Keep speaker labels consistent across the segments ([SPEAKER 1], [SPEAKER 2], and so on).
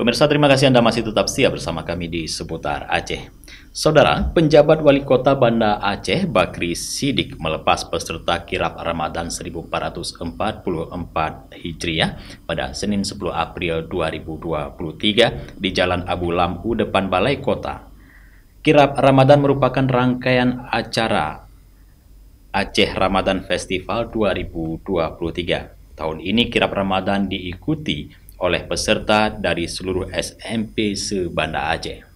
[SPEAKER 1] Pemirsa, terima kasih Anda masih tetap setia bersama kami di Seputar Aceh. Saudara, penjabat wali kota Banda Aceh, Bakri Siddik, melepas peserta kirap Ramadan 1444 Hijriah pada Senin 10 April 2023 di Jalan Abu Lampu depan Balai Kota. Kirap Ramadan merupakan rangkaian acara Aceh Ramadan Festival 2023. Tahun ini kirap Ramadan diikuti oleh peserta dari seluruh SMP se-Banda Aceh.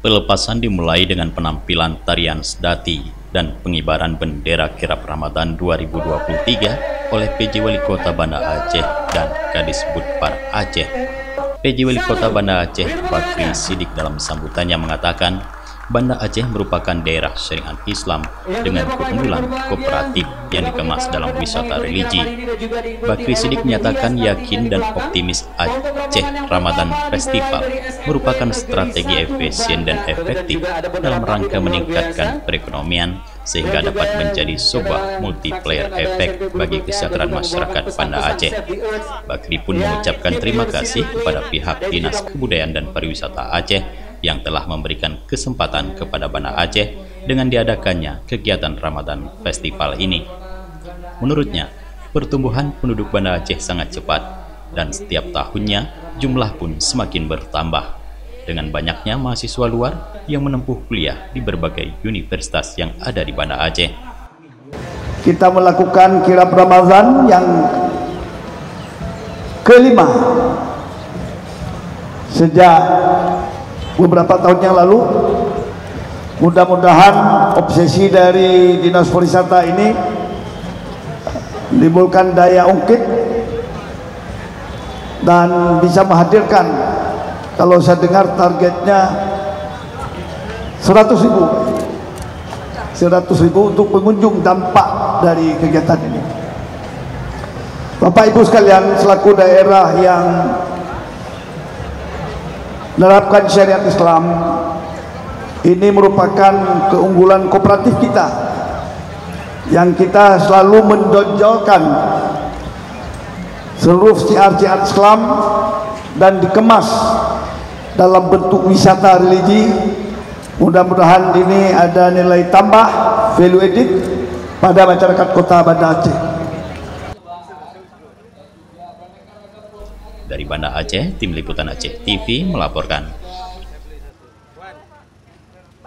[SPEAKER 1] Pelepasan dimulai dengan penampilan tarian sedati dan pengibaran bendera kirap Ramadan 2023 oleh PJ Wali Kota Banda Aceh dan Kadis Budpar Aceh. PJ Wali Kota Banda Aceh, Bakri Siddik, dalam sambutannya mengatakan, Banda Aceh merupakan daerah syariat Islam dengan keunggulan kooperatif yang dikemas dalam wisata religi. Bakri Siddik menyatakan yakin dan optimis Aceh Ramadan Festival merupakan strategi efisien dan efektif dalam rangka meningkatkan perekonomian sehingga dapat menjadi sebuah multiplier efek bagi kesejahteraan masyarakat Banda Aceh. Bakri pun mengucapkan terima kasih kepada pihak Dinas Kebudayaan dan Pariwisata Aceh yang telah memberikan kesempatan kepada Banda Aceh dengan diadakannya kegiatan Ramadan Festival ini. Menurutnya, pertumbuhan penduduk Banda Aceh sangat cepat dan setiap tahunnya jumlah pun semakin bertambah dengan banyaknya mahasiswa luar yang menempuh kuliah di berbagai universitas yang ada di Banda Aceh.
[SPEAKER 2] Kita melakukan kirap Ramadan yang kelima sejak beberapa tahun yang lalu. Mudah-mudahan obsesi dari Dinas Pariwisata ini menimbulkan daya ungkit dan bisa menghadirkan, kalau saya dengar targetnya 100.000 untuk pengunjung dampak dari kegiatan ini. Bapak Ibu sekalian, selaku daerah yang menerapkan syariat Islam, ini merupakan keunggulan kooperatif kita yang kita selalu menonjolkan seluruh syiar-syiar Islam dan dikemas dalam bentuk wisata religi. Mudah-mudahan ini ada nilai tambah, value added pada masyarakat kota Banda Aceh.
[SPEAKER 1] Dari Banda Aceh, Tim Liputan Aceh TV melaporkan.